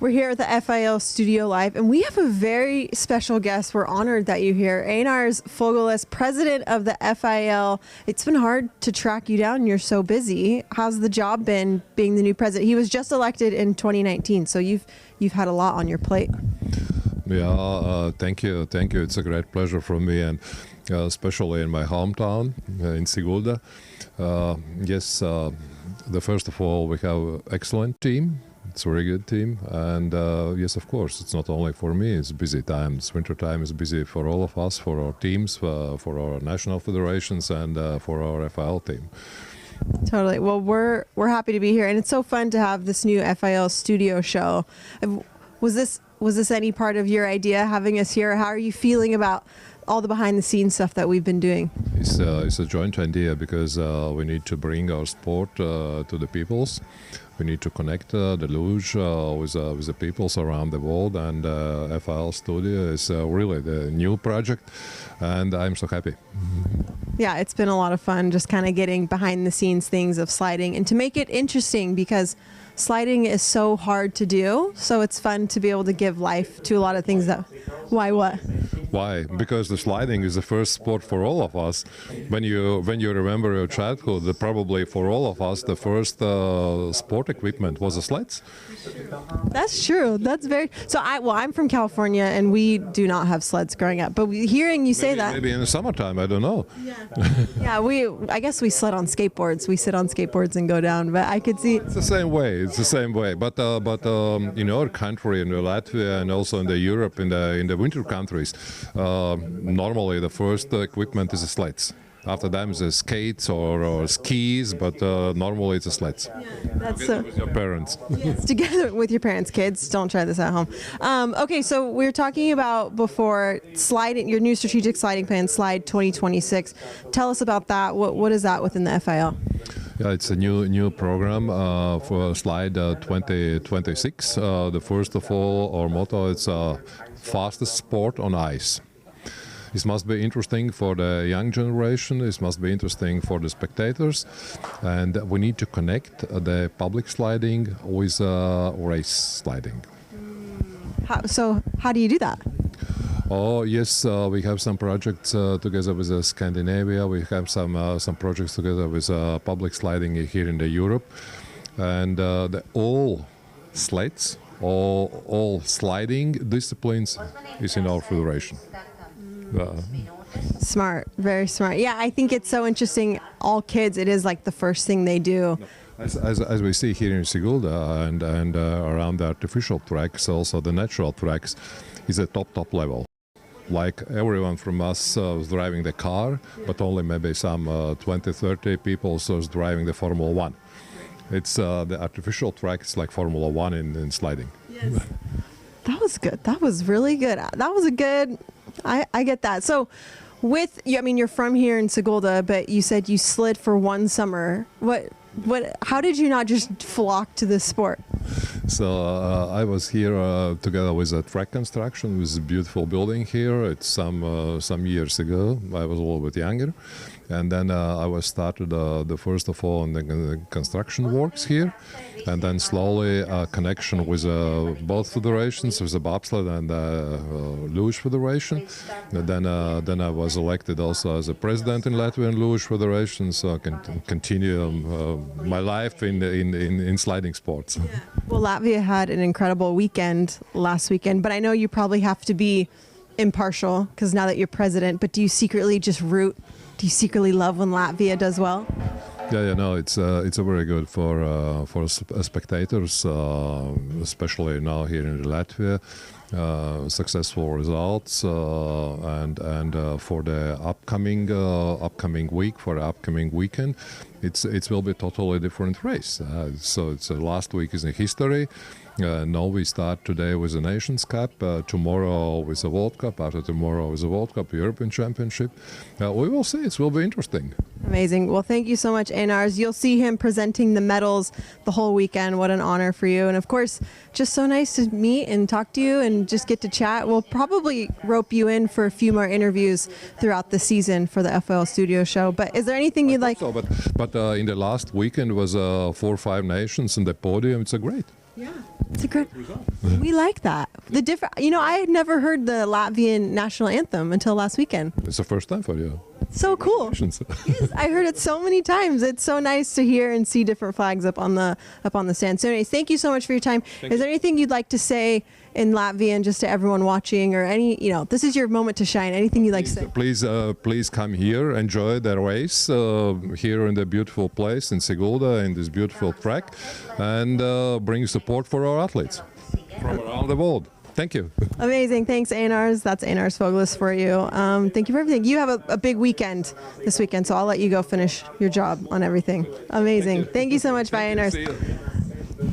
We're here at the FIL Studio Live, and we have a very special guest. We're honored that you're here. Einars Fogelis, president of the FIL. It's been hard to track you down. You're so busy. How's the job been being the new president? He was just elected in 2019, so you've had a lot on your plate. Yeah, thank you. It's a great pleasure for me, and especially in my hometown, in Sigulda. Yes, first of all, we have an excellent team. It's a very good team, and yes, of course, it's not only for me. It's busy times. Winter time is busy for all of us, for our teams, for our national federations, and for our FIL team. Totally. Well, we're happy to be here, and it's so fun to have this new FIL Studio show. Was this any part of your idea, having us here? How are you feeling about all the behind-the-scenes stuff that we've been doing? It's a joint idea because we need to bring our sport to the peoples. We need to connect the Luge with the peoples around the world, and FIL Studio is really the new project, and I'm so happy. Yeah, it's been a lot of fun just kind of getting behind-the-scenes things of sliding, and to make it interesting because sliding is so hard to do, so it's fun to be able to give life to a lot of things that... Why what? Why? Because the sliding is the first sport for all of us. When you remember your childhood, probably for all of us, the first sport equipment was the sleds. That's true. That's very... So I'm from California, and we do not have sleds growing up. But hearing you say that... Maybe in the summertime, I don't know. Yeah, I guess we sled on skateboards. We sit on skateboards and go down, but I could see... It's the same way. It's the same way. But in our country, in Latvia, and also in Europe, in the winter countries, normally the first equipment is the sleds. After them, the skates or skis, but normally it's the sleds. Yeah, that's together with your parents. Yes, together with your parents. Kids, don't try this at home. Okay, so we were talking about before sliding, your new strategic sliding plan, Slide 2026. Tell us about that. What is that within the FIL? Yeah, it's a new program for Slide 2026. The first of all, our motto is fastest sport on ice. It must be interesting for the young generation, it must be interesting for the spectators, and we need to connect the public sliding with race sliding. How do you do that? Oh yes, we have some projects together with Scandinavia. We have some projects together with public sliding here in Europe, and all sleds, all sliding disciplines is in our federation. Smart, very smart. Yeah, I think it's so interesting. All kids, it is like the first thing they do. As we see here in Sigulda and around the artificial tracks, also the natural tracks, is a top level. Like everyone from us was driving the car, but only maybe some 20-30 people was driving the Formula 1. It's the artificial track is like Formula 1 in sliding. Yes. That was good. That was really good. That was a good... I get that. So with you, I mean, you're from here in Sigulda, but you said you slid for one summer. How did you not just flock to this sport? So I was here together with a track construction, with a beautiful building here. It's some years ago. I was a little bit younger, and then I was started the first of all in the construction works here, and then slowly connection with both federations, with the bobsled and Luge Federation. And then I was elected also as a president in Latvian Luge Federation, so I can continue my life in sliding sports. Yeah. Well, Latvia had an incredible weekend last weekend, but I know you probably have to be impartial because now that you're president, but do you secretly just root? Do you secretly love when Latvia does well? Yeah, no, it's a very good for spectators, especially now here in Latvia. Successful results and for the upcoming week, for the upcoming weekend, it will be a totally different race. So it's last week is in history. Now we start today with the Nations Cup, tomorrow with the World Cup, after tomorrow with the World Cup, European Championship. We will see. It will be interesting. Amazing. Well, thank you so much, Einars. You'll see him presenting the medals the whole weekend. What an honor for you. And of course, just so nice to meet and talk to you and just get to chat. We'll probably rope you in for a few more interviews throughout the season for the FIL Studio show. But is there anything you'd like? So, but in the last weekend was 4 or 5 nations in the podium. It's a great. Yeah. It's a good. We like that. The different. I had never heard the Latvian national anthem until last weekend. It's the first time for you. So cool. Yes, I heard it so many times. It's so nice to hear and see different flags up on the stand. So anyways, thank you so much for your time. Is there anything you'd like to say in Latvian just to everyone watching, or this is your moment to shine. Anything you'd like to say? Please come here, enjoy the race here in the beautiful place in Sigulda, in this beautiful track, and bring support for our athletes from around the world. Thank you. Amazing. Thanks, Einars. That's Einars Fogelis for you. Thank you for everything. You have a big weekend this weekend, so I'll let you go finish your job on everything. Amazing. Thank you so much. Bye, Einars.